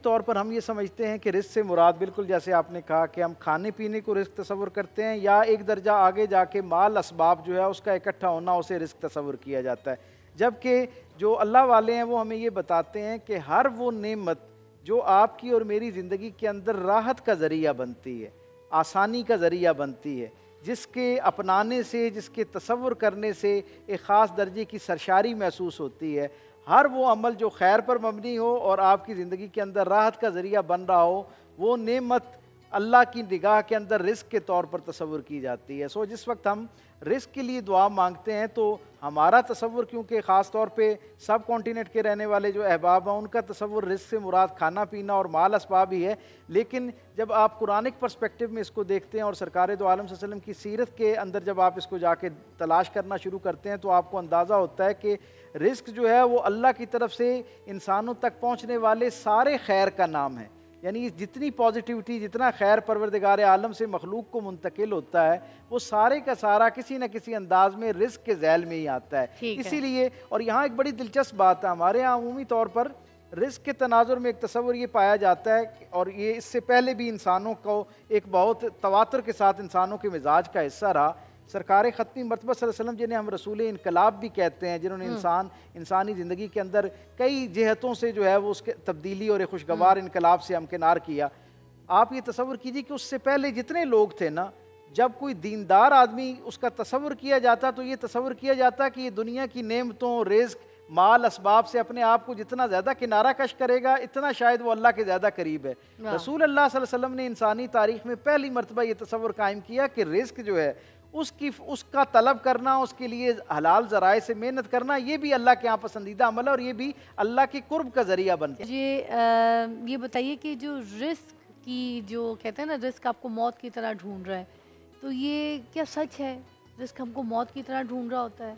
तौर पर हम ये समझते हैं कि रिस्क से मुराद बिल्कुल जैसे आपने कहा कि हम खाने पीने को रिस्क तस्वुर करते हैं, या एक दर्जा आगे जाके माल असबाब जो है उसका इकट्ठा होना उसे रिस्क तस्वुर किया जाता है। जबकि जो अल्लाह वाले हैं वो हमें ये बताते हैं कि हर वो नेमत जो आपकी और मेरी ज़िंदगी के अंदर राहत का ज़रिया बनती है, आसानी का ज़रिया बनती है, जिसके अपनाने से, जिसके तसव्वुर करने से एक ख़ास दर्जे की सरशारी महसूस होती है, हर वो अमल जो खैर पर मबनी हो और आपकी ज़िंदगी के अंदर राहत का ज़रिया बन रहा हो, वो नेमत अल्लाह की निगाह के अंदर रिस्क के तौर पर तसव्वुर की जाती है। सो जिस वक्त हम रिस्क के लिए दुआ मांगते हैं तो हमारा तसव्वुर, क्योंकि ख़ास तौर पे सब कॉन्टिनेंट के रहने वाले जो अहबाब हैं उनका तसव्वुर रिस्क से मुराद खाना पीना और माल असबाब ही है, लेकिन जब आप कुरानिक पर्सपेक्टिव में इसको देखते हैं और सरकार दो आलम सल्लल्लाहु अलैहि वसल्लम की सीरत के अंदर जब आप इसको जाके तलाश करना शुरू करते हैं तो आपको अंदाज़ा होता है कि रिस्क जो है वो अल्लाह की तरफ से इंसानों तक पहुँचने वाले सारे खैर का नाम है। यानी जितनी पॉजिटिविटी, जितना खैर परवरदिगार आलम से मखलूक को मुंतकिल होता है, वो सारे का सारा किसी न किसी अंदाज में रिस्क के झैल में ही आता है। इसीलिए, और यहाँ एक बड़ी दिलचस्प बात है, हमारे यहाँ अमूमी तौर पर रिस्क के तनाजुर में एक तस्वुर ये पाया जाता है, और ये इससे पहले भी इंसानों को एक बहुत तवातुर के साथ इंसानों के मिजाज का हिस्सा रहा। सरकार ख़त्मी मरतबा सल्लल्लाहु अलैहि वसल्लम जिन्हें हम रसूल इनकलाब भी कहते हैं, जिन्होंने इंसानी ज़िंदगी के अंदर कई जहतों से जो है वो उसके तब्दीली और एक खुशगवार इनकलाब से हमकिनार किया। आप ये तसव्वुर कीजिए कि उससे पहले जितने लोग थे ना, जब कोई दीनदार आदमी उसका तसव्वुर किया जाता तो ये तसव्वुर किया जाता कि ये दुनिया की नेमतों, रिज़्क, माल असबाब से अपने आप को जितना ज़्यादा किनारा कश करेगा, इतना शायद वो अल्लाह के ज़्यादा करीब है। रसूल अल्लाह सल्लल्लाहु अलैहि वसल्लम ने इंसानी तारीख़ में पहली मरतबा ये तसव्वुर कायम किया कि रिज़्क जो है उसका तलब करना, उसके लिए हलाल ज़राए से मेहनत करना, ये भी अल्लाह के यहाँ पसंदीदा अमल है और ये भी अल्लाह के कुर्ब का ज़रिया बनता है। ये बताइए कि जो रिस्क की, जो कहते हैं ना रिस्क आपको मौत की तरह ढूंढ रहा है, तो ये क्या सच है? रिस्क हमको मौत की तरह ढूंढ रहा होता है?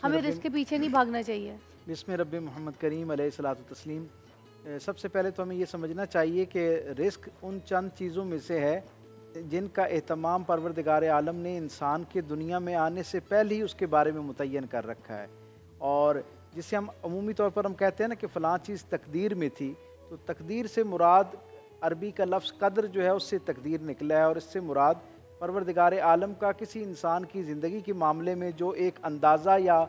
हमें रिस्क के पीछे नहीं भागना चाहिए। बिस्मिल्लाह रब्बी मोहम्मद करीम अलैहिस्सलातु तस्लीम। सबसे पहले तो हमें ये समझना चाहिए कि रिस्क उन चंद चीज़ों में से है जिनका एहतमाम परवरदिगार आलम ने इंसान के दुनिया में आने से पहले ही उसके बारे में मुतय्यन कर रखा है, और जिसे हम अमूमी तौर पर हम कहते हैं ना कि फ़लाँ चीज़ तकदीर में थी, तो तकदीर से मुराद अरबी का लफ्ज़ कदर जो है उससे तकदीर निकला है, और इससे मुराद परवरदिगार आलम का किसी इंसान की ज़िंदगी के मामले में जो एक अंदाज़ा या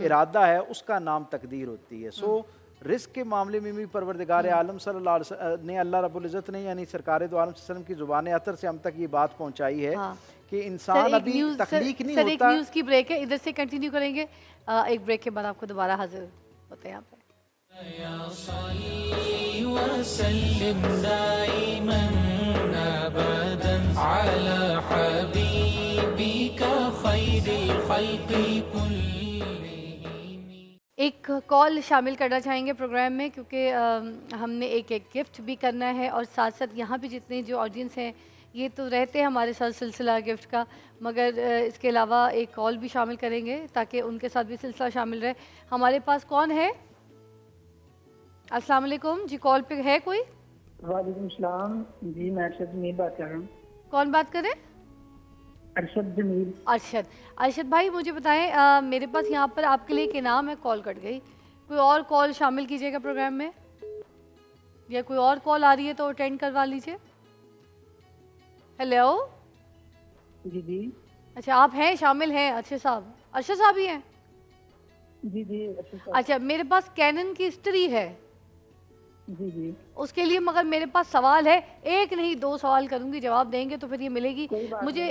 इरादा है उसका नाम तकदीर होती है। सो रिस्क के मामले में भी परवरदिगार आलम सल्लल्लाहु अलैहि वसल्लम ने, अल्लाह रब्बुल इज़्ज़त ने, यानी सरकार दो आलम सल्लल्लाहु अलैहि वसल्लम की ज़ुबान अतर से हम तक ये बात पहुंचाई है कि इंसान अभी तख्लीक नहीं होता। एक न्यूज़ की ब्रेक है, इधर से कंटिन्यू करेंगे, एक ब्रेक के बाद आपको दोबारा हाजिर होते हैं यहाँ पे। एक कॉल शामिल करना चाहेंगे प्रोग्राम में, क्योंकि हमने एक गिफ्ट भी करना है, और साथ साथ यहाँ पे जितने जो ऑडियंस हैं ये तो रहते हैं हमारे साथ सिलसिला गिफ्ट का, मगर इसके अलावा एक कॉल भी शामिल करेंगे ताकि उनके साथ भी सिलसिला शामिल रहे। हमारे पास कौन है? अस्सलाम वालेकुम जी, कॉल पे है कोई? वालेकुम सलाम जी, मैं अरशद जमील बात कर रहा हूँ। कौन बात करे? अरशद जमील। अरशद भाई, मुझे बताएं, मेरे पास यहाँ पर आपके लिए एक इनाम है। कॉल कट गई, कोई और कॉल शामिल कीजिएगा प्रोग्राम में, या कोई और कॉल आ रही है तो अटेंड करवा लीजिए। हेलो जी जी। अच्छा, आप हैं, शामिल हैं? अच्छे साहब, अरशद साहब ही हैं? जी जी। अच्छा, मेरे पास कैनन की स्त्री है जी जी, उसके लिए, मगर मेरे पास सवाल है, एक नहीं 2 सवाल करूंगी, जवाब देंगे तो फिर ये मिलेगी मुझे।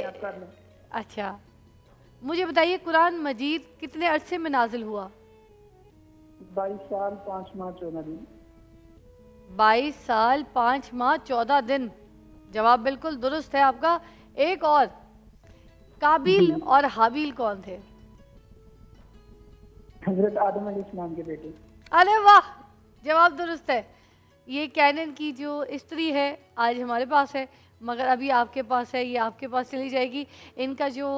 अच्छा, मुझे बताइए, कुरान मजीद कितने अरसे में नाजिल हुआ? 22 साल 5 माह 14 दिन। 22 साल 5 माह 14 दिन, जवाब बिल्कुल दुरुस्त है आपका। एक और, काबिल और हाबिल कौन थे? हजरत आदम अलैहिस्सलाम के बेटे। अरे वाह, जवाब दुरुस्त है। ये कैनन की जो स्त्री है आज हमारे पास है, मगर अभी आपके पास है, ये आपके पास चली जाएगी। इनका जो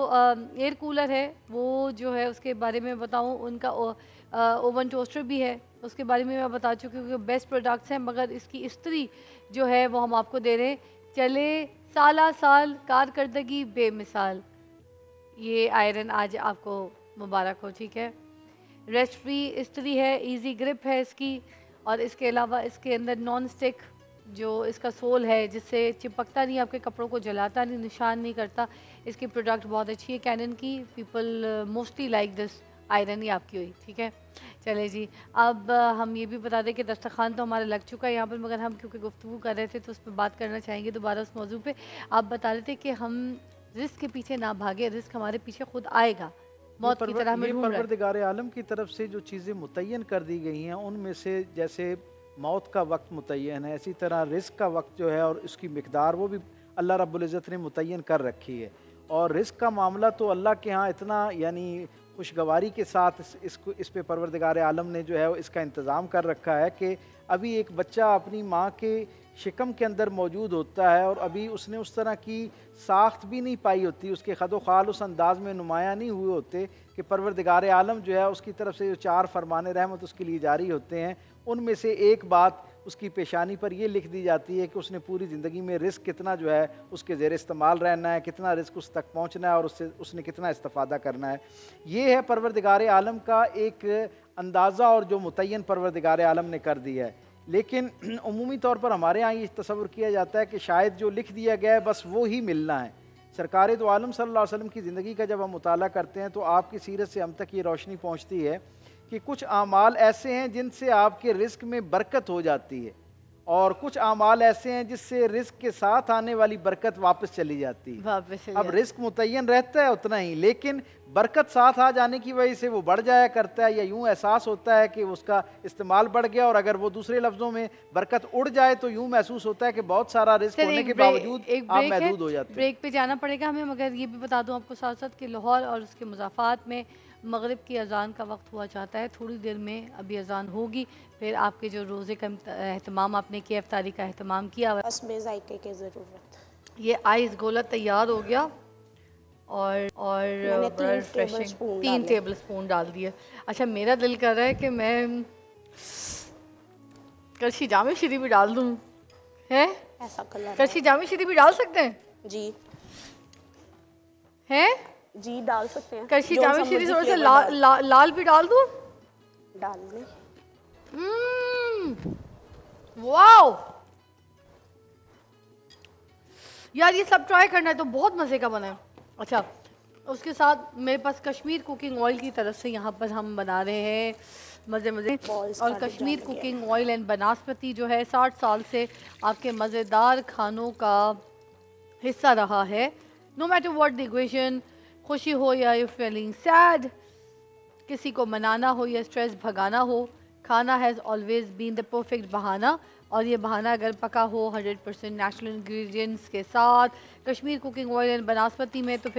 एयर कूलर है वो जो है उसके बारे में बताऊं, उनका ओवन टोस्टर भी है, उसके बारे में मैं बता चुकी हूँ कि बेस्ट प्रोडक्ट्स हैं, मगर इसकी स्त्री जो है वो हम आपको दे रहे हैं। चले साला साल कारकर्दगी बेमिसाल, ये आयरन आज आपको मुबारक हो, ठीक है। रेस्ट फ्री स्त्री है, इजी ग्रिप है इसकी, और इसके अलावा इसके अंदर नॉन स्टिक जो इसका सोल है, जिससे चिपकता नहीं, आपके कपड़ों को जलाता नहीं, निशान नहीं करता। इसकी प्रोडक्ट बहुत अच्छी है कैनन की। People mostly like this. Iron ही आपकी हुई, ठीक है। चले जी, अब हम ये भी बता दें कि दस्तरखान तो हमारा लग चुका है यहाँ पर, मगर हम क्योंकि गुफ्तगू कर रहे थे तो उस पर बात करना चाहेंगे दोबारा उस मौजू पे। आप बता रहे थे कि हम रिस्क के पीछे ना भागे, रिस्क हमारे पीछे खुद आएगा, मौत की तरह हमें ढूंढ रहा है। परवरदिगार आलम की तरफ से जो चीज़ें मुतय्यन कर दी गई हैं, उनमें से जैसे मौत का वक्त मुतय्यन है, इसी तरह रिस्क का वक्त जो है और उसकी मिकदार वो भी अल्लाह रब्बुल इज़्ज़त ने मुतय्यन कर रखी है। और रिस्क का मामला तो अल्लाह के यहाँ इतना यानी खुशगवारी के साथ इस पे परवरदिगार आलम ने जो है इसका इंतज़ाम कर रखा है कि अभी एक बच्चा अपनी माँ के शिकम के अंदर मौजूद होता है और अभी उसने उस तरह की साख्त भी नहीं पाई होती, उसके खदो खाल उस अंदाज में नुमायाँ नहीं हुए होते कि परवरदिगार आलम जो है उसकी तरफ से जो 4 फरमान रहमत उसके लिए जारी होते हैं, उनमें से एक बात उसकी पेशानी पर यह लिख दी जाती है कि उसने पूरी ज़िंदगी में रिस्क कितना जो है उसके ज़ेर इस्तेमाल रहना है, कितना रिस्क उस तक पहुँचना है और उसने कितना इस्तेफादा करना है। ये है परवरदिगार आलम का एक अंदाज़ा और जो मुतय्यन परवरदिगार आलम ने कर दिया है। लेकिन उमूमी तौर पर हमारे यहाँ ये तसव्वुर किया जाता है कि शायद जो लिख दिया गया है बस वो ही मिलना है। सरकार दो आलम सल्लल्लाहु अलैहि वसल्लम की ज़िंदगी का जब हम मुताला करते हैं तो आपकी सीरत से हम तक ये रोशनी पहुँचती है कि कुछ आमाल ऐसे हैं जिनसे आपके रिस्क में बरकत हो जाती है और कुछ आमाल ऐसे हैं जिससे रिस्क के साथ आने वाली बरकत वापस चली जाती है। अब रिस्क मुतय्यन रहता है उतना ही, लेकिन बरकत साथ आ जाने की वजह से वो बढ़ जाया करता है या यूं एहसास होता है कि उसका इस्तेमाल बढ़ गया। और अगर वो दूसरे लफ्ज़ों में बरकत उड़ जाए तो यूं महसूस होता है कि बहुत सारा रिस्क होने के बावजूद आप महदूद हो जाते हैं। ब्रेक पे जाना पड़ेगा हमें, मगर ये भी बता दूं आपको साथ साथ कि लाहौर और उसके मुज़ाफ़ात में मगरिब की अज़ान का वक्त हुआ चाहता है। थोड़ी देर में अभी अज़ान होगी, फिर आपके जो रोज़े का एहतमाम आपने किया, इफ्तारी का एहतमाम किया, उसमें जायके की ज़रूरत। ये आइस गोला तैयार हो गया और बड़ा रिफ्रेशिंग 3 टेबल स्पून डाल दिया। अच्छा, मेरा दिल कर रहा है कि मैं करशी जामे श्री भी डाल दूँ, है ऐसा कलर करशी जामे श्री भी डाल सकते हैं जी, हैं जी डाल सकते हैं। करशी जामे श्री थोड़ा सा लाल भी डाल दूँ, डाल दें। वाओ यार, ये सब ट्राई करना है तो बहुत मज़े का बना है। अच्छा, उसके साथ मेरे पास कश्मीर कुकिंग ऑयल की तरफ से यहाँ पर हम बना रहे हैं मज़े और कश्मीर कुकिंग ऑयल एंड बनास्पति जो है 60 साल से आपके मज़ेदार खानों का हिस्सा रहा है। No matter what the equation, खुशी हो या यू फीलिंग सैड, किसी को मनाना हो या स्ट्रेस भगाना हो, खाना has always been the perfect बहाना। और ये बहाना अगर पका हो 100% नेचुरल इंग्रेडिएंट्स के साथ कश्मीर कुकिंग ऑयल एंड बनास्पति में, तो फिर